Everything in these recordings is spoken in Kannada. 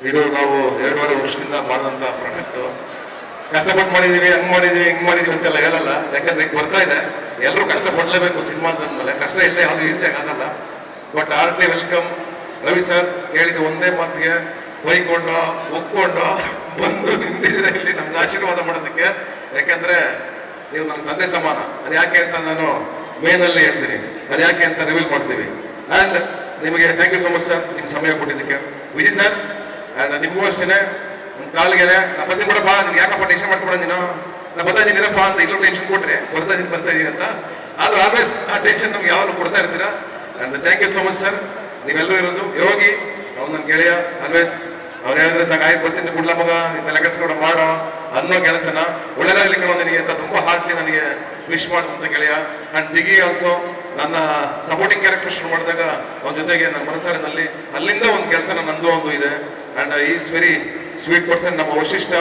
ಇದು ನಾವು 2.5 ವರ್ಷದಿಂದ ಮಾಡಿದಂಥ ಪ್ರಾಡಕ್ಟು. ಕಷ್ಟಪಟ್ಟು ಮಾಡಿದೀವಿ, ಹಂಗ್ ಮಾಡಿದೀವಿ, ಹಿಂಗ್ ಮಾಡಿದೀವಿ ಅಂತೆಲ್ಲ ಹೇಳಲ್ಲ. ಯಾಕಂದ್ರೆ ಈಗ ಬರ್ತಾ ಇದೆ, ಎಲ್ಲರೂ ಕಷ್ಟಪಡಲೇಬೇಕು ಸಿನಿಮಾ ಅಂದ್ಮೇಲೆ. ಕಷ್ಟ ಇಲ್ಲದೆ ಯಾವುದು ಈಸಿಯಾಗಿ ಆಗಲ್ಲ. But heartly welcome. Ravi sir ಹೇಳಿದ ಒಂದೇ ಮಾತಿಗೆ ಬೈಕೊಂಡು ಒಪ್ಕೊಂಡು ಬಂದು ನಿಂತಿದ್ರೆ ಇಲ್ಲಿ ನಮ್ಗೆ ಆಶೀರ್ವಾದ ಮಾಡೋದಕ್ಕೆ. ಯಾಕಂದ್ರೆ ನೀವು ನನ್ನ ತಂದೆ ಸಮಾನ. ಅದು ಯಾಕೆ ಅಂತ ನಾನು ಮೇನಲ್ಲಿ ಹೇಳ್ತೀನಿ, ಅದು ಯಾಕೆ ಅಂತ ರಿವೀಲ್ ಮಾಡ್ತೀವಿ. ಆ್ಯಂಡ್ ನಿಮಗೆ thank you so much sir, ನಿಮ್ಮ ಸಮಯ ಕೊಟ್ಟಿದ್ದಕ್ಕೆ. ವಿಜಯ್ ಸರ್, ಆ್ಯಂಡ್ ನಿಮಗೂ ಅಷ್ಟೇ, ನಮ್ಮ ಕಾಲ್ಗೆ ನಾ ಬರ್ತೀನಿ ಬಿಡಪ್ಪ, ನಿಮ್ಗೆ ಯಾಕಪ್ಪ ಟೆನ್ಷನ್ ಮಾಡ್ಕೊಡ ನೀನು, ನಾ ಬರ್ತಾ ಇದ್ದೀನಪ್ಪ ಅಂತ ಈಗಲೂ ಟೆನ್ಷನ್ ಕೊಟ್ರೆ ಬರ್ತಾ ಇದೀನಿ ಅಂತ. ಆದ್ರೂ ಆಲ್ವೇಸ್ ಆ ಟೆನ್ಷನ್ ನಮ್ಗೆ ಯಾವಾಗ ಕೊಡ್ತಾ ಇರ್ತೀರಾ. And thank you so much sir. ನೀವೆಲ್ಲರೂ ಇರೋದು ಯೋಗಿ, ಅವ್ನು ನನ್ನ ಗೆಳೆಯ ಆಲ್ವೇಸ್. ಅವ್ರು ಹೇಳಿದ್ರೆ ಸಾಕು, ಆಯ್ತು ಬರ್ತೀನಿ ಬಿಡ್ಲ ಮಗ, ನೀನು ತಲೆ ಕೆಡಿಸ್ಕೊಂಡು ಮಾಡೋ ಅನ್ನೋ ಗೆಳತನ. ಒಳ್ಳೇದಾಗ್ಲಿ ಕಣೋ ನಿನಗೆ ಅಂತ ತುಂಬ ಹಾರ್ಟ್ಲಿ ನನಗೆ ವಿಶ್ ಮಾಡುವಂಥ ಗೆಳೆಯ. ಆ್ಯಂಡ್ ದಿಗಿ ಆಲ್ಸೋ ನನ್ನ ಸಪೋರ್ಟಿಂಗ್ ಕ್ಯಾರೆಕ್ಟರ್ ಶುರು ಮಾಡಿದಾಗ ಅವನ ಜೊತೆಗೆ ನನ್ನ ಮನಸ್ಸಾರಿನಲ್ಲಿ ಅಲ್ಲಿಂದ ಒಂದು ಗೆಳತನ ನಂದು ಒಂದು ಇದೆ. And is very sweet person. ನಮ್ಮ ವಶಿಷ್ಠ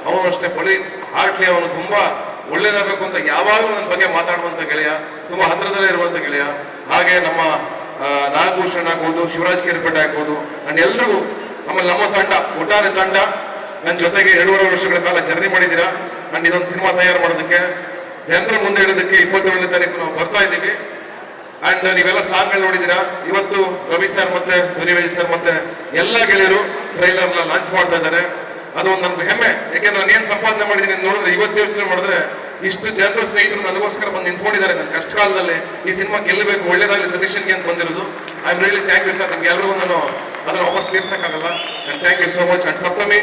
ಅವನು ಅಷ್ಟೇ ಬಳಿ ಹಾರ್ಟ್ಲಿ, ಅವನು ತುಂಬ ಒಳ್ಳೇದಾಗಬೇಕು ಅಂತ ಯಾವಾಗಲೂ ನನ್ನ ಬಗ್ಗೆ ಮಾತಾಡುವಂಥ ಗೆಳೆಯ, ತುಂಬ ಹತ್ತಿರದಲ್ಲೇ ಇರುವಂಥ ಗೆಳೆಯ. ಹಾಗೆ ನಮ್ಮ ನಾಗಭೂಷಣ್ ಆಗ್ಬೋದು, ಶಿವರಾಜ್ ಕೇರ್ಪೇಟೆ ಆಗ್ಬೋದು, ಆ್ಯಂಡ್ ಎಲ್ರಿಗೂ, ಆಮೇಲೆ ನಮ್ಮ ತಂಡ, ಒಟ್ಟಾರೆ ತಂಡ ನನ್ನ ಜೊತೆಗೆ 2.5 ವರ್ಷಗಳ ಕಾಲ ಜರ್ನಿ ಮಾಡಿದ್ದೀರಾ. ಆ್ಯಂಡ್ ಇದೊಂದು ಸಿನಿಮಾ ತಯಾರು ಮಾಡೋದಕ್ಕೆ, ಜನರ ಮುಂದೆ ಇಡೋದಕ್ಕೆ 27ನೇ ತಾರೀಕು ನಾವು ಬರ್ತಾ ಇದ್ದೀವಿ. ಆ್ಯಂಡ್ ನೀವೆಲ್ಲ ಸಾಂಗ್ಗಳು ನೋಡಿದ್ದೀರಾ. ಇವತ್ತು ರವಿ ಸರ್ ಮತ್ತೆ ಧ್ವನಿವೇಜ್ ಸರ್ ಮತ್ತೆ ಎಲ್ಲ ಗೆಳೆಯರು ಟ್ರೈಲರ್ನ ಲಾಂಚ್ ಮಾಡ್ತಾ ಇದ್ದಾರೆ. ಅದು ಒಂದು ನಮ್ಗೆ ಹೆಮ್ಮೆ. ಯಾಕೆಂದ್ರೆ ನಾನು ಏನು ಸಂಪಾದನೆ ಮಾಡಿದ್ದೀನಿ ಅಂತ ನೋಡಿದ್ರೆ, ಇವತ್ತು ಯೋಚನೆ ಮಾಡಿದ್ರೆ ಇಷ್ಟು ಜನರು ಸ್ನೇಹಿತರು ನನಗೋಸ್ಕರ ಬಂದು ನಿಂತ್ಕೊಂಡಿದ್ದಾರೆ. ನನ್ನ ಕಷ್ಟ ಕಾಲದಲ್ಲಿ ಈ ಸಿನಿಮಾ ಗೆಲ್ಲಬೇಕು, ಒಳ್ಳೇದಾಗಲಿ ಸತೀಶನ್ಗೆ ಅಂತ ಬಂದಿರೋದು. I am really thank you sir. ನಿಮ್ಗೆ ಎಲ್ಲರಿಗೂ ನಾನು ಅದನ್ನು ವಾಪಸ್ ತೀರ್ಸಕ್ಕಾಗಲ್ಲ. And thank you so much. And Saptami,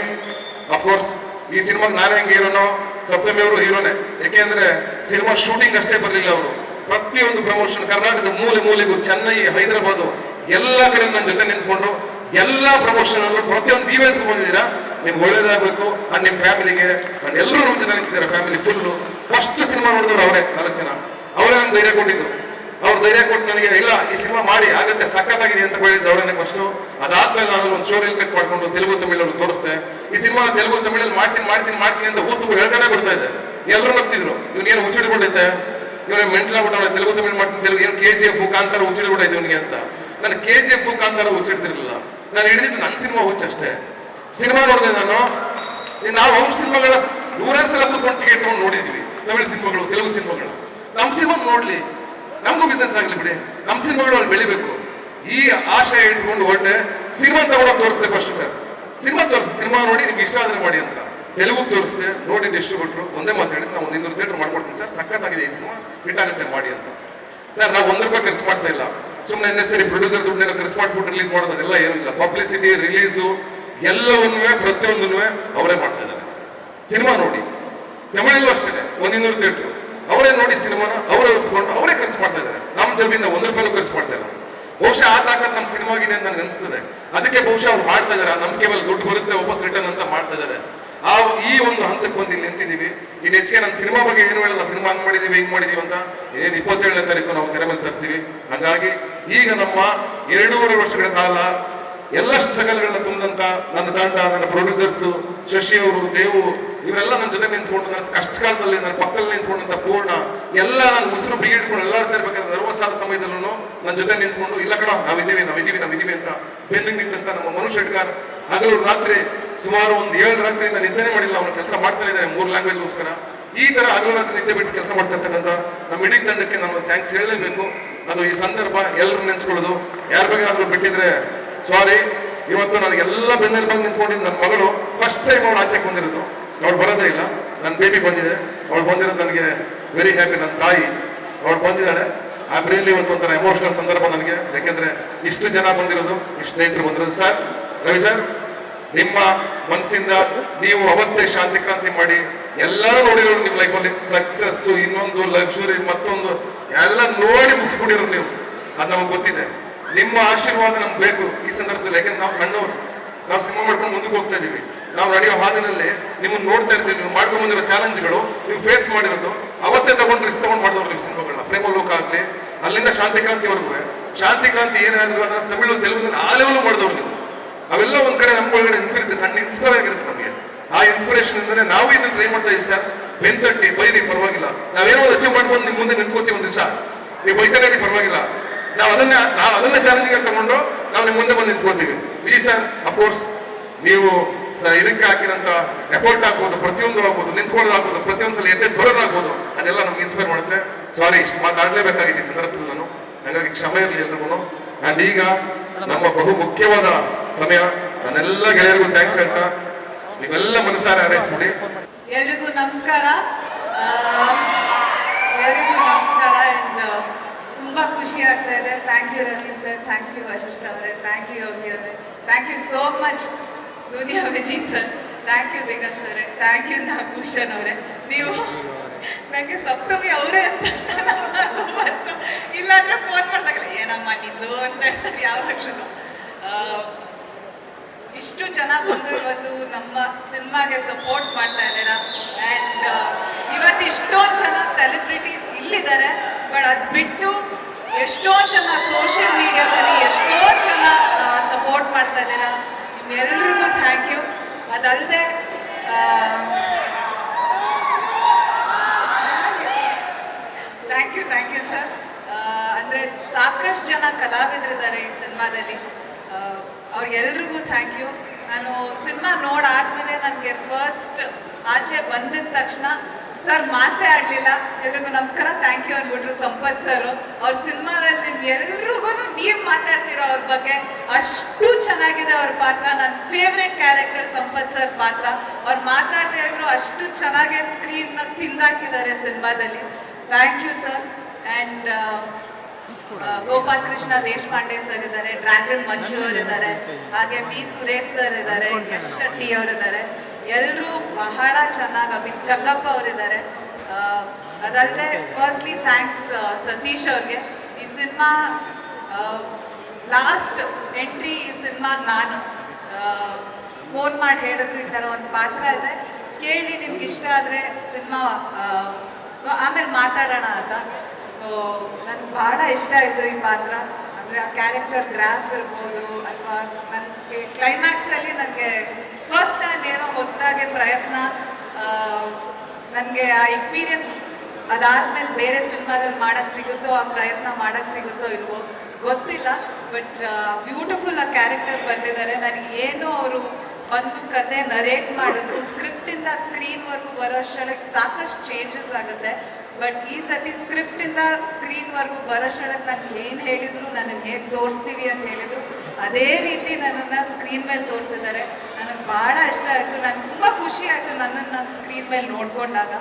of course ಈ ಸಿನಿಮಾಗೆ ನಾನು ಹೆಂಗೆ ಹೀರೋನೋ, ಸಪ್ತಮಿ ಅವರು ಹೀರೋನೇ. ಯಾಕೆಂದ್ರೆ ಸಿನಿಮಾ ಶೂಟಿಂಗ್ ಅಷ್ಟೇ ಬರಲಿಲ್ಲ ಅವರು, ಪ್ರತಿಯೊಂದು ಪ್ರಮೋಷನ್ ಕರ್ನಾಟಕದ ಮೂಲೆ ಮೂಲೆಗೂ, ಚೆನ್ನೈ, ಹೈದರಾಬಾದ್ ಎಲ್ಲ ಕಡೆ ನನ್ನ ಜೊತೆ ನಿಂತ್ಕೊಂಡು ಎಲ್ಲ ಪ್ರಮೋಷನ್ ಅಲ್ಲೂ ಪ್ರತಿಯೊಂದು ನೀವೇ ಬಂದಿದ್ದೀರಾ. ನಿಮ್ಗೆ ಒಳ್ಳೇದಾಗಬೇಕು. ಅಂಡ್ ನಿಮ್ಮ ಫ್ಯಾಮಿಲಿಗೆ ಎಲ್ಲರೂ ನಮ್ಮ ಜೊತೆ ನಿಂತಿದ್ದಾರೆ. Family full. ಫಸ್ಟ್ ಸಿನಿಮಾ ನೋಡಿದವರು ಅವರೇ, 4 ಜನ. ಅವರೇ ಒಂದು ಧೈರ್ಯ ಕೊಟ್ಟಿದ್ದು. ಅವ್ರು ಧೈರ್ಯ ಕೊಟ್ಟು ನನಗೆ, ಇಲ್ಲ ಈ ಸಿನಿಮಾ ಮಾಡಿ ಆಗತ್ತೆ, ಸಖತ್ತಾಗಿದೆ ಅಂತ ಹೇಳಿದ್ದು ಅವರೇ ಫಸ್ಟು. ಅದಾದ್ಮೇಲೆ ನಾನು ಒಂದು ಶೋ ರೀಲ್ ಕಟ್ ಮಾಡ್ಕೊಂಡು ತೆಲುಗು ತಮಿಳಲ್ಲಿ ತೋರಿಸ್ದೆ. ಈ ಸಿನಿಮಾ ತೆಲುಗು ತಮಿಳಲ್ಲಿ ಮಾಡ್ತೀನಿ ಅಂತ ಊತು ಹೇಳ್ತಾನೆ ಬರ್ತಾ ಇದೆ. ಎಲ್ಲರೂ ನಗ್ತಿದ್ರು, ಇವನೇನು ಹುಚ್ಚಿಡ್ಬಿಟ್ಟೈತೆ, ಇವನೇ ಮೆಂಟ್ಲಾಗ್ಬಿಟ್ಟು ತೆಲುಗು ತಮಿಳು ಮಾಡ್ತೀನಿ, ತೆಲುಗು ಏನು KGF ಕಾಂತಾರ ಹುಚ್ಚಿಡ್ಬಿಟ್ಟೈತೆ ಇವನಿಗೆ ಅಂತ. ನಾನು KGF ಕಾಂತಾರ ಹುಚ್ಚಿಡ್ತಿರ್ಲಿಲ್ಲ. ನಾನು ಹಿಡಿದಿದ್ದು ನನ್ನ ಸಿನಿಮಾ ಹುಚ್ಚಷ್ಟೇ. ಸಿನಿಮಾ ನೋಡಿದೆ ನಾನು. ನಾವು ಅವ್ರ ಸಿನಿಮಾಗಳ 100 ಸಲ ಕೂತ್ಕೊಂಡು ಟಿಕೆಟ್ ತಗೊಂಡು ನೋಡಿದ್ವಿ, ತಮಿಳು ಸಿನಿಮಾಗಳು, ತೆಲುಗು ಸಿನಿಮಾಗಳು. ನಮ್ಮ ಸಿನಿಮಾ ನೋಡ್ಲಿ, ನಮಗೂ ಬಿಸ್ನೆಸ್ ಆಗಲಿ ಬಿಡಿ, ನಮ್ಮ ಸಿನಿಮಾಗಳು ಅಲ್ಲಿ ಬೆಳಿಬೇಕು, ಈ ಆಶಯ ಇಟ್ಕೊಂಡು ಹೊರಟೆ. ಸಿನಿಮಾ ತಗೊಂಡೋಗಿ ತೋರಿಸ್ದೆ ಫಸ್ಟ್ ಸರ್. ಸಿನಿಮಾ ತೋರಿಸಿ, ಸಿನಿಮಾ ನೋಡಿ ನಿಮ್ಗೆ ಇಷ್ಟ ಆದ್ರೆ ಮಾಡಿ ಅಂತ. ತೆಲುಗು ತೋರಿಸ್ದೆ, ನೋಡಿ ಡಿಸ್ಟ್ರಿಬ್ಯೂಟ್ರು ಒಂದೇ ಮಾತಾಡಿದ್ದು, ನಾವು 200 ಥಿಯೇಟರ್ ಮಾಡ್ಕೊಡ್ತೀನಿ ಸರ್, ಸಖತ್ತಾಗಿದೆ ಈ ಸಿನಿಮಾ, ಹಿಟ್ ಆಗುತ್ತೆ ಮಾಡಿ ಅಂತ. ಸರ್ ನಾವು 1 ರೂಪಾಯಿ ಖರ್ಚು ಮಾಡ್ತಾ ಇಲ್ಲ. ಸುಮ್ಮನೆ ಸರಿ ಪ್ರೊಡ್ಯೂಸರ್ ದುಡ್ಡನ್ನೆಲ್ಲ ಖರ್ಚು ಮಾಡಿಸ್ಬಿಟ್ಟು ರಿಲೀಸ್ ಮಾಡೋದು ಅದೆಲ್ಲ ಏನಿಲ್ಲ. ಪಬ್ಲಿಸಿಟಿ, ರಿಲೀಸು ಎಲ್ಲವನ್ನೂ ಪ್ರತಿಯೊಂದನ್ನು ಅವರೇ ಮಾಡ್ತಾ ಇದ್ದಾರೆ. ಸಿನಿಮಾ ನೋಡಿ, ತಮಿಳಲ್ಲೂ ಅಷ್ಟೇ 100 ಥಿಯೇಟ್ರು ಅವರೇ ನೋಡಿ ಸಿನಿಮಾನ ಅವರೇ ಹೊತ್ಕೊಂಡು ಅವರೇ ಖರ್ಚು ಮಾಡ್ತಾ ಇದ್ದಾರೆ. ನಮ್ಮ ಜಮೀನ 1 ರೂಪಾಯಿನೂ ಖರ್ಚು ಮಾಡ್ತಾ ಇಲ್ಲ. ಬಹುಶಃ ಆ ತಾಕತ್ ನಮ್ಮ ಸಿನಿಮಾಗಿದೆ ಅಂತ ನನಗೆ ಅನಿಸ್ತದೆ. ಅದಕ್ಕೆ ಬಹುಶಃ ಅವ್ರು ಮಾಡ್ತಾ ಇದ್ದಾರೆ. ನಮ್ಗೆ ಕೇವಲ ದುಡ್ಡು ಬರುತ್ತೆ ವಾಪಸ್ ರಿಟರ್ನ್ ಅಂತ ಮಾಡ್ತಾ ಇದ್ದಾರೆ. ಈ ಒಂದು ಹಂತಕ್ಕೆ ಬಂದು ಇಲ್ಲಿ ನಿಂತಿದ್ದೀವಿ. ಇನ್ನು ಹೆಚ್ಚಿಗೆ ನನ್ನ ಸಿನಿಮಾ ಬಗ್ಗೆ ಏನು ಹೇಳಲ್ಲ. ಸಿನಿಮಾ ಹಂಗೆ ಮಾಡಿದೀವಿ, ಹಿಂಗೆ ಮಾಡಿದೀವಿ ಅಂತ. ಏನು 27ನೇ ತಾರೀಕು ನಾವು ತೆರೆ ಮೇಲೆ ತರ್ತೀವಿ. ಹಾಗಾಗಿ ಈಗ ನಮ್ಮ 2.5 ವರ್ಷಗಳ ಕಾಲ ಎಲ್ಲ ಸ್ಟ್ರಗಲ್ಗಳನ್ನ ತುಂಬಿದಂತ ನನ್ನ ತಂಡ, ನನ್ನ ಪ್ರೊಡ್ಯೂಸರ್ಸು, ಶಶಿ ಅವರು, ದೇವು, ಇವರೆಲ್ಲ ನನ್ನ ಜೊತೆ ನಿಂತ್ಕೊಂಡು, ನನ್ನ ಕಷ್ಟ ಕಾಲದಲ್ಲಿ ನನ್ನ ಪಕ್ಕದಲ್ಲಿ ನಿಂತ್ಕೊಂಡಂತ ಪೂರ್ಣ, ಎಲ್ಲ ನಾನು ಉಸಿರು ಬಿಗಿಡ್ಕೊಂಡು ಎಲ್ಲಾಡ್ತಾ ಇರ್ಬೇಕಾದ್ರೆ ನರ್ವಸ್ ಆದ ಸಮಯದಲ್ಲೂ ನನ್ನ ಜೊತೆ ನಿಂತ್ಕೊಂಡು, ಇಲ್ಲ ಕಣ ನಾವಿದ್ದೀವಿ ಅಂತ ಬೆನ್ನಿಗೆ ನಿಂತಂತ ನಮ್ಮ ಮನು ಶೆಟ್ಕರ್, ಹಗಲು ರಾತ್ರಿ ಸುಮಾರು ಒಂದು 7 ರಾತ್ರಿಯಿಂದ ನಿದ್ದೆನೇ ಮಾಡಿಲ್ಲ. ಅವನು ಕೆಲಸ ಮಾಡ್ತಾನೆ ಇದ್ದಾನೆ 3 ಲ್ಯಾಂಗ್ವೇಜ್ಗೋಸ್ಕರ. ಈ ತರ ಹಗಲು ರಾತ್ರಿ ನಿದ್ದೆ ಬಿಟ್ಟು ಕೆಲಸ ಮಾಡ್ತಾ ಇರ್ತಕ್ಕಂಥ ನಮ್ಮ ಇಡೀ ತಂಡಕ್ಕೆ ನಾನು ಥ್ಯಾಂಕ್ಸ್ ಹೇಳಲೇಬೇಕು. ಅದು ಈ ಸಂದರ್ಭ ಎಲ್ಲರೂ ನೆನೆಸ್ಕೊಳ್ಳೋದು. ಯಾರ ಬಗ್ಗೆ ಆದ್ರೂ ಬಿಟ್ಟಿದ್ರೆ ಸಾರಿ. ಇವತ್ತು ನನಗೆಲ್ಲ ಬೆನ್ನಲ್ಲಿ ಬಂದು ನಿಂತ್ಕೊಂಡಿದ್ದು ನನ್ನ ಮಗಳು ಫಸ್ಟ್ ಟೈಮ್ ಅವಳು ಆಚೆಗೆ ಬಂದಿರೋದು. ಅವಳು ಬರೋದೇ ಇಲ್ಲ, ನನ್ನ ಬೇಬಿ ಬಂದಿದೆ. ಅವಳು ಬಂದಿರೋದು ನನಗೆ ವೆರಿ ಹ್ಯಾಪಿ. ನನ್ನ ತಾಯಿ ಅವಳು ಬಂದಿದ್ದಾಳೆ. ಆ ರಿಯಲಿ ಇವತ್ತು ಒಂಥರ ಎಮೋಷನಲ್ ಸಂದರ್ಭ ನನಗೆ. ಯಾಕೆಂದ್ರೆ ಇಷ್ಟು ಜನ ಬಂದಿರೋದು, ಇಷ್ಟು ಸ್ನೇಹಿತರು ಬಂದಿರೋದು. ಸರ್, ರವಿ ಸರ್, ನಿಮ್ಮ ಮನಸ್ಸಿಂದ ನೀವು ಅವತ್ತೇ ಶಾಂತಿ ಕ್ರಾಂತಿ ಮಾಡಿ ಎಲ್ಲರೂ ನೋಡಿರೋರು ನಿಮ್ಮ ಲೈಫಲ್ಲಿ. ಸಕ್ಸಸ್ಸು, ಇನ್ನೊಂದು ಲಕ್ಸುರಿ, ಮತ್ತೊಂದು ಎಲ್ಲ ನೋಡಿ ಮುಗಿಸ್ಬಿಟ್ಟಿರೋರು ನೀವು. ಅದು ನಮಗೆ ಗೊತ್ತಿದೆ. ನಿಮ್ಮ ಆಶೀರ್ವಾದ ನಮ್ಗೆ ಬೇಕು ಈ ಸಂದರ್ಭದಲ್ಲಿ. ಯಾಕೆಂದ್ರೆ ನಾವು ಸಣ್ಣವರು, ನಾವು ಸಿನಿಮಾ ಮಾಡ್ಕೊಂಡು ಮುಂದಕ್ಕೆ ಹೋಗ್ತಾ ಇದೀವಿ. ನಾವು ನಡೆಯೋ ಹಾದಿನಲ್ಲಿ ನಿಮ್ಮನ್ನು ನೋಡ್ತಾ ಇರ್ತೀವಿ. ನೀವು ಮಾಡ್ಕೊಂಡು ಬಂದಿರೋ ಚಾಲೆಂಜ್ಗಳು, ನೀವು ಫೇಸ್ ಮಾಡಿರೋದು, ಅವತ್ತೇ ತಗೊಂಡು ರಿಸ್ಕ್ ತಗೊಂಡು ಮಾಡಿದವ್ರು ನೀವು ಸಿನಿಮಾಗಳನ್ನ. ಪ್ರೇಮಲೋಕ ಆಗಲಿ, ಅಲ್ಲಿಂದ ಶಾಂತಿ ಕ್ರಾಂತಿವರೆಗೂ. ಶಾಂತಿ ಕ್ರಾಂತಿ ಏನಾದ್ರು ಅದನ್ನ ತಮಿಳು, ತೆಲುಗುದಲ್ಲಿ ಆ ಲೆವೆಲ್ ಮಾಡಿದವ್ರು ನೀವು. ಅವೆಲ್ಲ ಒಂದ್ ಕಡೆ ನಮ್ಮ ಒಳಗಡೆ ಇರುತ್ತೆ, ಸಣ್ಣ ಇನ್ಸ್ಪೈರ್ ಆಗಿರುತ್ತೆ ನಮಗೆ. ಆ ಇನ್ಸ್ಪಿರೇಷನ್ ಇಂದನೇ ನಾವು ಇದನ್ನ ಟ್ರೈ ಮಾಡ್ತಾ ಇದೀವಿ ಸರ್. ಬೆಂತಟ್ಟಿ ಬೈರಿ ಪರವಾಗಿಲ್ಲ, ನಾವೇನೋ ಒಂದು ಅಚೀವ್ ಮಾಡ್ಕೊಂಡು ನಿಮ್ ಮುಂದೆ ನಿಂತ್ಕೋತೀವಿ ಒಂದು ದಿವಸ. ನೀವು ಬೈತಾನೆ ಪರವಾಗಿಲ್ಲ, ನಾವು ಅದನ್ನ ಚಾಲೆಂಜಿಂಗ್ ತಗೊಂಡು ನಾವು ನಿಮ್ ಮುಂದೆ ಬಂದು ನಿಂತ್ಕೋತೀವಿ. ವಿಜಯ್ ಸರ್, ಅಫ್ಕೋರ್ಸ್ ನೀವು ಇದಕ್ಕೆ ಹಾಕಿರಂತ ಎಫರ್ಟ್ ಆಗ್ಬೋದು, ಪ್ರತಿಯೊಂದು ಆಗ್ಬೋದು, ನಿಂತ್ಕೊಳ್ಳೋದು ಆಗ್ಬೋದು, ಪ್ರತಿಯೊಂದು ಸಲ ಎದ್ದೆ ಬರೋದಾಗ್ಬೋದು, ಅದೆಲ್ಲ ನಮ್ಗೆ ಇನ್ಸ್ಪೈರ್ ಮಾಡುತ್ತೆ. ಸಾರಿ, ಇಷ್ಟು ಮಾತಾಡಲೇಬೇಕಾಗಿದೆ ಈ ಸಂದರ್ಭದಲ್ಲಿ ನಾನು, ಹಾಗಾಗಿ ಕ್ಷಮೆ ಇರಲಿ ಎಲ್ರಿಗೂ. ಅಂಡ್ ಈಗ ನಮ್ಮ ಬಹು ಮುಖ್ಯವಾದ ಸಮಯ. ನಾನೆಲ್ಲ ಗೆಳೆಯರಿಗೂ ಥ್ಯಾಂಕ್ಸ್ ಹೇಳ್ತಾ ನೀವೆಲ್ಲ ಮನಸಾರ ಹಾರೈಸ್ಬಿಡಿ. ಎಲ್ರಿಗೂ ನಮಸ್ಕಾರ. ಎಲ್ರಿಗೂ ನಮಸ್ಕಾರ. ಅಂಡ್ ತುಂಬಾ ಖುಷಿ ಆಗ್ತಾ ಇದೆ. Thank you Ravi sir, thank you Vasishta ಅವರೇ, ಥ್ಯಾಂಕ್ ಯು ಅಭಿ ಅವರೇ, thank you so much Duniya Vijay sir, thank you Diganth ಅವರೇ, ಥ್ಯಾಂಕ್ ಯು ನಾಗಭೂಷಣ್ ಅವರೇ. ನೀವು ನನಗೆ ಸಪ್ತಮಿ ಅವರೇ ಅಂತ ಬಂತು, ಇಲ್ಲಾಂದ್ರೆ ಫೋನ್ ಮಾಡ್ದಾಗಲ್ಲ ಏನಮ್ಮ ನಿಂದು ಅಂತ ಹೇಳ್ತಾರೆ ಯಾವಾಗ್ಲೂ. ಇಷ್ಟು ಜನ ಬಂದು ಇವತ್ತು ನಮ್ಮ ಸಿನಿಮಾಗೆ ಸಪೋರ್ಟ್ ಮಾಡ್ತಾ ಇದ್ದೀರಾ. ಆ್ಯಂಡ್ ಇವತ್ತು ಇಷ್ಟೊಂದು ಜನ ಸೆಲೆಬ್ರಿಟೀಸ್ ಇಲ್ಲಿದ್ದಾರೆ, ಬಟ್ ಅದು ಬಿಟ್ಟು ಎಷ್ಟೊಂದು ಜನ ಸೋಷಿಯಲ್ ಮೀಡಿಯಾದಲ್ಲಿ ಎಷ್ಟೊಂದು ಜನ ಸಪೋರ್ಟ್ ಮಾಡ್ತಾ ಇದ್ದೀರಾ. ನಿಮ್ಮೆಲ್ರಿಗೂ ಥ್ಯಾಂಕ್ ಯು. ಅದಲ್ಲದೆ ಥ್ಯಾಂಕ್ ಯು ಸರ್. ಅಂದರೆ ಸಾಕಷ್ಟು ಜನ ಕಲಾವಿದರಿದ್ದಾರೆ ಈ ಸಿನಿಮಾದಲ್ಲಿ, ಅವ್ರಿಗೆಲ್ರಿಗೂ ಥ್ಯಾಂಕ್ ಯು. ನಾನು ಸಿನಿಮಾ ನೋಡಾದ್ಮೇಲೆ ನನಗೆ ಫಸ್ಟ್ ಆಚೆ ಬಂದಿದ ತಕ್ಷಣ ಸರ್ ಮಾತೇ ಆಡಲಿಲ್ಲ. ಎಲ್ರಿಗೂ ನಮಸ್ಕಾರ, ಥ್ಯಾಂಕ್ ಯು ಅಂದ್ಬಿಟ್ರು ಸಂಪತ್ ಸರ್. ಅವ್ರ ಸಿನಿಮಾದಲ್ಲಿ ನಿಮ್ಗೆಲ್ರಿಗೂ ನೀವು ಮಾತಾಡ್ತೀರೋ ಅವ್ರ ಬಗ್ಗೆ, ಅಷ್ಟು ಚೆನ್ನಾಗಿದೆ ಅವ್ರ ಪಾತ್ರ. ನನ್ನ ಫೇವ್ರೆಟ್ ಕ್ಯಾರೆಕ್ಟರ್ ಸಂಪತ್ ಸರ್ ಪಾತ್ರ. ಅವ್ರು ಮಾತಾಡ್ತಾ ಇದ್ರು ಅಷ್ಟು ಚೆನ್ನಾಗಿ ಸ್ಕ್ರೀನ್ನ ತಿಂದಾಕಿದ್ದಾರೆ ಸಿನಿಮಾದಲ್ಲಿ. Thank you sir. And Gopal Krishna Deshpande sir ಇದ್ದಾರೆ, ಡ್ರ್ಯಾಗನ್ ಮಂಜು ಅವರಿದ್ದಾರೆ, ಹಾಗೆ ಬಿ ಸುರೇಶ್ ಸರ್ ಇದ್ದಾರೆ, ಯಶ್ ಶೆಟ್ಟಿ ಅವರಿದ್ದಾರೆ. ಎಲ್ಲರೂ ಬಹಳ ಚೆನ್ನಾಗಿ, ಜಗ್ಗಪ್ಪ ಅವರಿದ್ದಾರೆ. ಅದಲ್ಲದೆ ಫಸ್ಟ್ಲಿ ಥ್ಯಾಂಕ್ಸ್ ಸತೀಶ್ ಅವ್ರಿಗೆ. ಈ ಸಿನಿಮಾ ಲಾಸ್ಟ್ ಎಂಟ್ರಿ ಈ ಸಿನಿಮಾಗೆ ನಾನು ಫೋನ್ ಮಾಡಿ ಹೇಳಿದ್ರು ಈ ಥರ ಒಂದು ಪಾತ್ರ ಇದೆ ಕೇಳಿ, ನಿಮ್ಗೆ ಇಷ್ಟ ಆದರೆ ಸಿನಿಮಾ ಆಮೇಲೆ ಮಾತಾಡೋಣ ಅಂತ. ಸೊ ನನಗೆ ಬಹಳ ಇಷ್ಟ ಆಯಿತು ಈ ಪಾತ್ರ. ಅಂದರೆ ಆ ಕ್ಯಾರೆಕ್ಟರ್ ಗ್ರಾಫ್ ಇರ್ಬೋದು, ಅಥವಾ ನನಗೆ ಕ್ಲೈಮ್ಯಾಕ್ಸಲ್ಲಿ ನನಗೆ ಫಸ್ಟ್ ಟೈಮ್ ಏನೋ ಹೊಸದಾಗಿ ಪ್ರಯತ್ನ, ನನಗೆ ಆ ಎಕ್ಸ್ಪೀರಿಯನ್ಸ್ ಅದಾದ್ಮೇಲೆ ಬೇರೆ ಸಿನಿಮಾದಲ್ಲಿ ಮಾಡೋಕ್ಕೆ ಸಿಗುತ್ತೋ, ಆ ಪ್ರಯತ್ನ ಮಾಡೋಕ್ಕೆ ಸಿಗುತ್ತೋ ಇಲ್ವೋ ಗೊತ್ತಿಲ್ಲ. ಬಟ್ ಬ್ಯೂಟಿಫುಲ್ ಆ ಕ್ಯಾರೆಕ್ಟರ್ ಬಂದಿದ್ದಾರೆ. ನನಗೆ ಏನು ಅವರು ಒಂದು ಕತೆ ನರೇಟ್ ಮಾಡಿದ್ರು, ಸ್ಕ್ರಿಪ್ಟಿಂದ ಸ್ಕ್ರೀನ್ವರೆಗೂ ಬರೋಷ್ಟೊಳಗೆ ಸಾಕಷ್ಟು ಚೇಂಜಸ್ ಆಗುತ್ತೆ. ಬಟ್ ಈ ಸತಿ ಸ್ಕ್ರಿಪ್ಟಿಂದ ಸ್ಕ್ರೀನ್ವರೆಗೂ ಬರೋಷ್ಟೊಳಗೆ ನನಗೆ ಏನು ಹೇಳಿದ್ರು, ನನಗೆ ಹೇಗೆ ತೋರಿಸ್ತೀವಿ ಅಂತ ಹೇಳಿದ್ರು, ಅದೇ ರೀತಿ ನನ್ನನ್ನು ಸ್ಕ್ರೀನ್ ಮೇಲೆ ತೋರಿಸಿದ್ದಾರೆ. ನನಗೆ ಭಾಳ ಇಷ್ಟ ಆಯಿತು. ನನಗೆ ತುಂಬ ಖುಷಿ ಆಯಿತು ನನ್ನನ್ನು ನಾನು ಸ್ಕ್ರೀನ್ ಮೇಲೆ ನೋಡ್ಕೊಂಡಾಗ.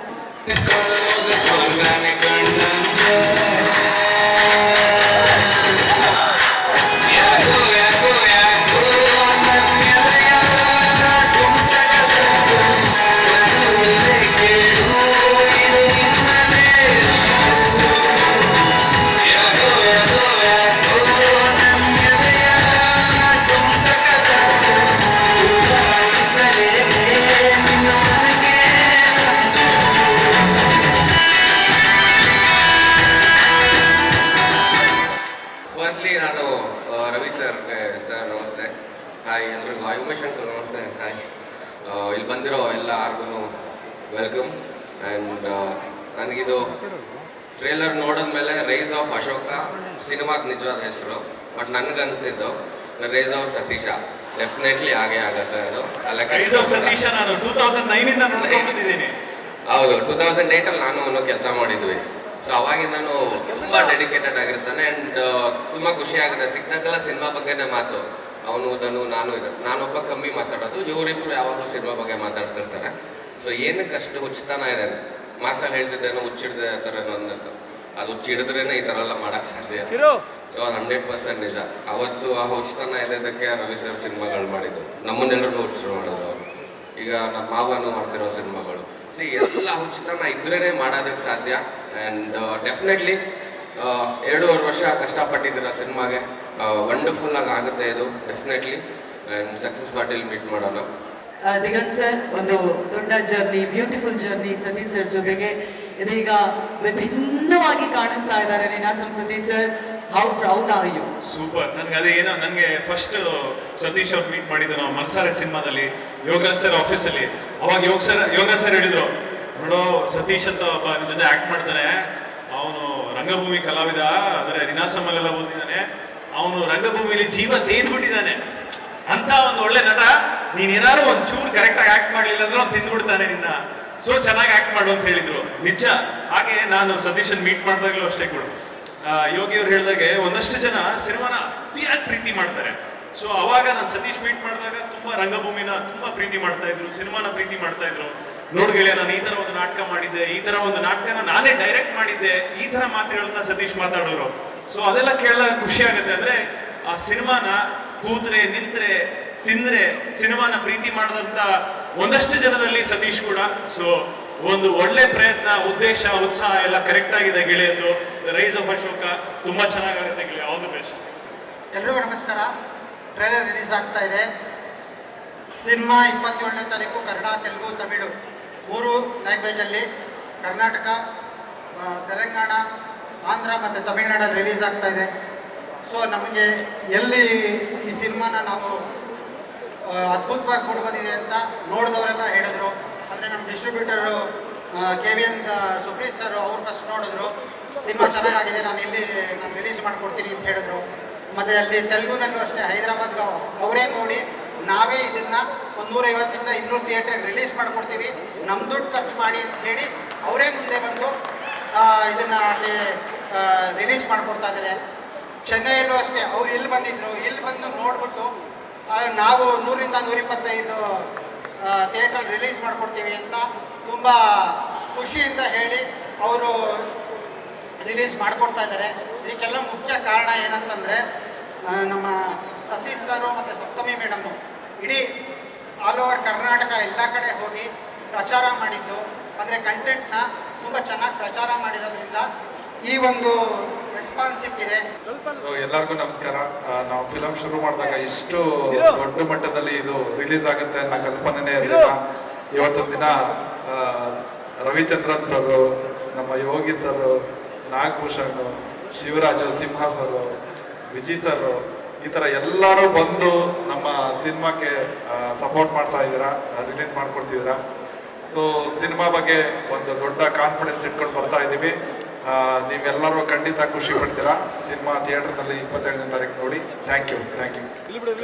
ಇಲ್ಲಿ ಬಂದಿರೋ ಎಲ್ಲರಿಗೂ ವೆಲ್ಕಮ್. ಆ್ಯಂಡ್ ನನಗಿದು ಟ್ರೇಲರ್ ನೋಡಿದ್ಮೇಲೆ ರೈಸ್ ಆಫ್ ಅಶೋಕ ಸಿನಿಮಾದ ನಿಜವಾದ ಹೆಸರು, ಬಟ್ ನನಗನ್ಸಿದ್ದು ರೈಸ್ ಆಫ್ ಸತೀಶ ಡೆಫಿನೆಟ್ಲಿ ಆಗೇ ಆಗತ್ತೆ. ಅದು ಹೌದು, 2008 ನಾನು ಕೆಲಸ ಮಾಡಿದ್ವಿ. ಸೊ ಅವಾಗಿಂದನೂ ತುಂಬ ಡೆಡಿಕೇಟೆಡ್ ಆಗಿರ್ತಾನೆ. ಆ್ಯಂಡ್ ತುಂಬ ಖುಷಿ ಆಗುತ್ತೆ ಸಿಕ್ಕಿದಾಗೆಲ್ಲ ಸಿನಿಮಾ ಬಗ್ಗೆನೇ ಮಾತು. ಅವನು ಇದನ್ನು ನಾನೊಬ್ಬ ಕಮ್ಮಿ ಮಾತಾಡೋದು, ಇವರಿಬ್ಬರು ಯಾವಾಗಲೂ ಸಿನಿಮಾ ಬಗ್ಗೆ ಮಾತಾಡ್ತಿರ್ತಾರೆ. ಸೊ ಏನಕ್ಕೆ ಅಷ್ಟು ಹುಚ್ಚತನ ಇದೆ, ಮಾತಲ್ಲಿ ಹೇಳ್ತಿದ್ದೇನೋ ಹುಚ್ಚಿಡ್ದೆ ಆ ಥರ ಅನ್ನೋದು, ಅದು ಹುಚ್ಚಿಡಿದ್ರೇನೆ ಈ ಥರ ಎಲ್ಲ ಮಾಡೋಕ್ಕೆ ಸಾಧ್ಯ. ಸೊ ಅದು 100% ನಿಜ. ಅವತ್ತು ಆ ಹುಚ್ಚತನ ಇದ್ದಕ್ಕೆ ರವಿ ಸರ್ ಸಿನಿಮಾಗಳು ಮಾಡಿದ್ದು, ನಮ್ಮನ್ನೆಲ್ಲರಿಗೂ ಹುಚ್ಚು ಮಾಡಿದ್ರು ಅವರು. ಈಗ ನಮ್ಮ ಮಾವನು ಮಾಡ್ತಿರೋ ಸಿನಿಮಾಗಳು ಎಲ್ಲ ಹುಚ್ಚತನ ಇದ್ರೇ ಮಾಡೋದಕ್ಕೆ ಸಾಧ್ಯ. ಆ್ಯಂಡ್ ಡೆಫಿನೆಟ್ಲಿ 2.5 ವರ್ಷ ಕಷ್ಟಪಟ್ಟಿದ್ದೀರ ಸಿನಿಮಾಗೆ, ವಂಡರ್ಫುಲ್ ಆಗಿ ಆಗುತ್ತೆ ಇದು ಡೆಫಿನೆಟ್ಲಿ. ಆ್ಯಂಡ್ ಸಕ್ಸಸ್ ಪಾರ್ಟಿಲಿ ಮೀಟ್ ಮಾಡೋಣ. ದಿಗಂತ್ ಸರ್ ಒಂದು ದೊಡ್ಡ journey, beautiful journey Satish sir ಜೊತೆಗೆ ಇದೀಗ ವಿಭಿನ್ನವಾಗಿ ಕಾಣಿಸ್ತಾ ಇದ್ದಾರೆ Ninasam Satish sir. How proud are you? Super. ನನಗೆ ಅದೇ ಏನೋ ನನಗೆ ಫಸ್ಟ್ ಸತೀಶ್ ಅವ್ರು ಮೀಟ್ ಮಾಡಿದ್ದು ನಾವು ಮನ್ಸಾರೆ ಸಿನಿಮಾದಲ್ಲಿ ಯೋಗರಾಜ್ ಸರ್ ಆಫೀಸಲ್ಲಿ. ಅವಾಗ ಯೋಗರಾಜ್ ಸರ್ ಹೇಳಿದ್ರು, ನೋಡೋ ಸತೀಶ್ ಅಂತ ಒಬ್ಬ ನಿಮ್ಮ ಜೊತೆ ಆಕ್ಟ್ ಮಾಡ್ತಾನೆ, ಅವನು ರಂಗಭೂಮಿ ಕಲಾವಿದ, ಅಂದರೆ ನಿನಾಸಮಲ್ಲೆಲ್ಲ ಓದಿದ್ದಾನೆ, ಅವನು ರಂಗಭೂಮಿಯಲ್ಲಿ ಜೀವ ತೇದ್ಬಿಟ್ಟಿದ್ದಾನೆ ಅಂತ ಒಂದು ಒಳ್ಳೆ ನಟ ನೀನ್ ಏನಾದ್ರು ಒಂಚೂರು ಕರೆಕ್ಟ್ ಆಗಿ ಆಕ್ಟ್ ಮಾಡ್ಲಿಲ್ಲ ಅಂದ್ರೆ ಅವ್ನು ತಿಂದ್ಬಿಡ್ತಾನೆ ನಿನ್ನ, ಸೊ ಚೆನ್ನಾಗಿ ಆಕ್ಟ್ ಮಾಡು ಅಂತ ಹೇಳಿದ್ರು. ನಿಜ. ಹಾಗೆ ನಾನು ಸತೀಶನ್ ಮೀಟ್ ಮಾಡಿದಾಗಲೂ ಅಷ್ಟೇ ಕೂಡ ಯೋಗಿ ಅವ್ರು ಹೇಳಿದಾಗೆ ಒಂದಷ್ಟು ಜನ ಸಿನಿಮಾನ ಅತಿಯಾಗಿ ಪ್ರೀತಿ ಮಾಡ್ತಾರೆ. ಸೊ ಅವಾಗ ನಾನು ಸತೀಶ್ ಮೀಟ್ ಮಾಡಿದಾಗ ತುಂಬಾ ರಂಗಭೂಮಿನ ತುಂಬಾ ಪ್ರೀತಿ ಮಾಡ್ತಾ ಇದ್ರು, ಸಿನಿಮಾನ ಪ್ರೀತಿ ಮಾಡ್ತಾ ಇದ್ರು. ನೋಡ್ಗೆಳೆ ನಾನು ಈ ತರ ಒಂದು ನಾಟಕ ಮಾಡಿದ್ದೆ, ಈ ತರ ಒಂದು ನಾಟಕನ ನಾನೇ ಡೈರೆಕ್ಟ್ ಮಾಡಿದ್ದೆ, ಈ ತರ ಮಾತುಗಳನ್ನ ಸತೀಶ್ ಮಾತಾಡೋರು. ಸೊ ಅದೆಲ್ಲ ಕೇಳಿದಾಗ ಖುಷಿ ಆಗುತ್ತೆ. ಅಂದ್ರೆ ಆ ಸಿನಿಮಾನ ಕೂತ್ರೆ ನಿಂತ್ರೆ ತಿಂದ್ರೆ ಸಿನಿಮಾನ ಪ್ರೀತಿ ಮಾಡಿದಂತ ಒಂದಷ್ಟು ಜನದಲ್ಲಿ ಸತೀಶ್ ಕೂಡ. ಸೊ ಒಂದು ಒಳ್ಳೆ ಪ್ರಯತ್ನ, ಉದ್ದೇಶ, ಉತ್ಸಾಹ ಎಲ್ಲ ಕರೆಕ್ಟ್ ಆಗಿದೆ ಗೆಳೆಯಂದು. ರೈಸ್ ಆಫ್ ಅಶೋಕ ತುಂಬಾ ಚೆನ್ನಾಗಾಗುತ್ತೆ ಗೆಳೆಯ. All the best. ಎಲ್ರಿಗೂ ನಮಸ್ಕಾರ. ಟ್ರೈಲರ್ ರಿಲೀಸ್ ಆಗ್ತಾ ಇದೆ. ಸಿನಿಮಾ 27ನೇ ತಾರೀಕು ಕನ್ನಡ, ತೆಲುಗು, ತಮಿಳು 3 ಲ್ಯಾಂಗ್ವೇಜಲ್ಲಿ ಕರ್ನಾಟಕ, ತೆಲಂಗಾಣ, ಆಂಧ್ರ ಮತ್ತು ತಮಿಳ್ನಾಡಲ್ಲಿ ರಿಲೀಸ್ ಆಗ್ತಾ ಇದೆ. ಸೊ ನಮಗೆ ಎಲ್ಲಿ ಈ ಸಿನಿಮಾನ ನಾವು ಅದ್ಭುತವಾಗಿ ಮೂಡಿ ಬಂದಿದೆ ಅಂತ ನೋಡಿದವರೆಲ್ಲ ಹೇಳಿದ್ರು. ಅಂದರೆ ನಮ್ಮ ಡಿಸ್ಟ್ರಿಬ್ಯೂಟರು KVN ಸುಪ್ರೀತ್ ಸರ್ ಅವ್ರು ಫಸ್ಟ್ ನೋಡಿದ್ರು, ಸಿನಿಮಾ ಚೆನ್ನಾಗಾಗಿದೆ, ನಾನು ರಿಲೀಸ್ ಮಾಡಿಕೊಡ್ತೀನಿ ಅಂತ ಹೇಳಿದ್ರು. ಮತ್ತು ಅಲ್ಲಿ ತೆಲುಗುನಲ್ಲೂ ಅಷ್ಟೇ ಹೈದರಾಬಾದ್ಗೆ ಅವರೇ ನೋಡಿ ನಾವೇ ಇದನ್ನು 150ಇಂದ 200 ಥಿಯೇಟ್ರಿಗೆ ರಿಲೀಸ್ ಮಾಡಿಕೊಡ್ತೀವಿ, ನಮ್ಮ ದುಡ್ಡು ಖರ್ಚು ಮಾಡಿ ಅಂತ ಹೇಳಿ ಅವರೇ ಮುಂದೆ ಬಂದು ಇದನ್ನು ಅಲ್ಲಿ ರಿಲೀಸ್ ಮಾಡಿಕೊಡ್ತಾ ಇದ್ದಾರೆ. ಚೆನ್ನೈಯಲ್ಲೂ ಅಷ್ಟೇ ಅವ್ರು ಇಲ್ಲಿ ಬಂದಿದ್ರು, ಇಲ್ಲಿ ಬಂದು ನೋಡ್ಬಿಟ್ಟು ನಾವು 100ರಿಂದ 125 ಥಿಯೇಟ್ರಲ್ಲಿ ರಿಲೀಸ್ ಮಾಡಿಕೊಡ್ತೀವಿ ಅಂತ ತುಂಬ ಖುಷಿಯಿಂದ ಹೇಳಿ ಅವರು ರಿಲೀಸ್ ಮಾಡಿಕೊಡ್ತಾ ಇದ್ದಾರೆ. ಇದಕ್ಕೆಲ್ಲ ಮುಖ್ಯ ಕಾರಣ ಏನಂತಂದರೆ ನಮ್ಮ ಸತೀಶ್ ಸರು ಮತ್ತು ಸಪ್ತಮಿ ಮೇಡಮ್ಮು ಇಡೀ ಆಲ್ ಓವರ್ ಕರ್ನಾಟಕ ಎಲ್ಲ ಕಡೆ ಹೋಗಿ ಪ್ರಚಾರ ಮಾಡಿದ್ದು. ಅಂದರೆ ಕಂಟೆಂಟ್ನ ತುಂಬ ಚೆನ್ನಾಗಿ ಪ್ರಚಾರ ಮಾಡಿರೋದ್ರಿಂದ ಈ ಒಂದು ರೆಸ್ಪಾನ್ಸ್ ಸಿಕ್ಕಿದೆ. ಸೊ ಎಲ್ಲರಿಗೂ ನಮಸ್ಕಾರ. ನಾವು ಫಿಲಮ್ ಶುರು ಮಾಡಿದಾಗ ಇಷ್ಟು ದೊಡ್ಡ ಮಟ್ಟದಲ್ಲಿ ಇದು ರಿಲೀಸ್ ಆಗುತ್ತೆ ಅನ್ನೋ ಕಲ್ಪನೆನೇ ಇರಲಿಲ್ಲ. ಇವತ್ತೊಂದು ದಿನ ರವಿಚಂದ್ರನ್ ಸರ್, ನಮ್ಮ ಯೋಗಿ ಸರ್, ನಾಗಭೂಷಣ್, ಶಿವರಾಜು, ಸಿಂಹ ಸರ್, ವಿಜಯ್ ಸರ್, ಈ ಥರ ಎಲ್ಲರೂ ಬಂದು ನಮ್ಮ ಸಿನಿಮಾಕ್ಕೆ ಸಪೋರ್ಟ್ ಮಾಡ್ತಾ ಇದ್ದೀರಾ, ರಿಲೀಸ್ ಮಾಡ್ಕೊಡ್ತಿದ್ದೀರಾ. ಸೊ ಸಿನಿಮಾ ಬಗ್ಗೆ ಒಂದು ದೊಡ್ಡ ಕಾನ್ಫಿಡೆನ್ಸ್ ಇಟ್ಕೊಂಡು ಬರ್ತಾ ಇದ್ದೀವಿ. ನೀವೆಲ್ಲರೂ ಖಂಡಿತ ಖುಷಿ ಪಡ್ತೀರಾ. ಸಿನಿಮಾ ಥಿಯೇಟರ್ನಲ್ಲಿ 27ನೇ ತಾರೀಕು ನೋಡಿ. Thank you.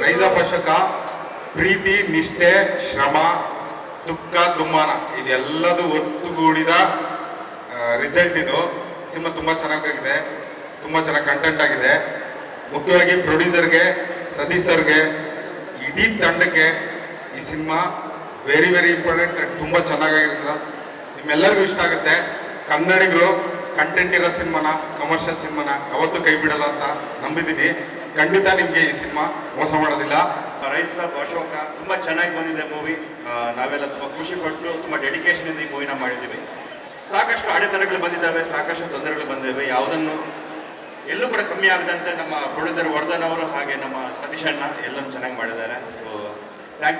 Rise of Ashoka ಪ್ರೀತಿ, ನಿಷ್ಠೆ, ಶ್ರಮ, ದುಃಖ, ದುಮ್ಮಾನ ಇದೆಲ್ಲದು ಒತ್ತುಗೂಡಿದ ರಿಸಲ್ಟ್ ಇದು. ಸಿನಿಮಾ ತುಂಬ ಚೆನ್ನಾಗಿದೆ, ತುಂಬ ಚೆನ್ನಾಗಿ ಕಂಟೆಂಟ್ ಆಗಿದೆ. ಮುಖ್ಯವಾಗಿ ಪ್ರೊಡ್ಯೂಸರ್ಗೆ, ಸತೀಶ್ ಸರ್ಗೆ, ಇಡೀ ತಂಡಕ್ಕೆ ಈ ಸಿನಿಮಾ ವೆರಿ ವೆರಿ ಇಂಪಾರ್ಟೆಂಟ್. ತುಂಬ ಚೆನ್ನಾಗಿರ್ತದೆ, ನಿಮ್ಮೆಲ್ಲರಿಗೂ ಇಷ್ಟ ಆಗುತ್ತೆ. ಕನ್ನಡಿಗರು ಕಂಟೆಂಟ್ ಇರೋ ಸಿನಿಮಾನ, ಕಮರ್ಷಿಯಲ್ ಸಿನಿಮಾನ ಯಾವತ್ತೂ ಕೈ ಬಿಡಲ್ಲ ಅಂತ ನಂಬಿದ್ದೀನಿ. ಖಂಡಿತ ನಿಮಗೆ ಈ ಸಿನಿಮಾ ಮೋಸ ಮಾಡೋದಿಲ್ಲ. ರೈಸ್ ಆಫ್ ಅಶೋಕ ತುಂಬ ಚೆನ್ನಾಗಿ ಬಂದಿದೆ ಮೂವಿ. ನಾವೆಲ್ಲ ತುಂಬ ಖುಷಿ ಪಟ್ಟು ತುಂಬ ಡೆಡಿಕೇಶನಿಂದ ಈ ಮೂವಿನ ಮಾಡಿದ್ದೀವಿ. ಸಾಕಷ್ಟು ಅಡೆತಡೆಗಳು ಬಂದಿದ್ದಾವೆ, ಸಾಕಷ್ಟು ತೊಂದರೆಗಳು ಬಂದಿವೆ. ಯಾವುದನ್ನು ಎಲ್ಲೂ ಕೂಡ ಕಮ್ಮಿ ಆಗದಂತೆ ನಮ್ಮ ಪ್ರೊಡ್ಯೂಸರ್ ವರ್ಧನ್ ಅವರು ಹಾಗೆ ನಮ್ಮ ಸತೀಶ್ ಅಣ್ಣ ಎಲ್ಲರೂ ಚೆನ್ನಾಗಿ ಮಾಡಿದ್ದಾರೆ. ಸೊ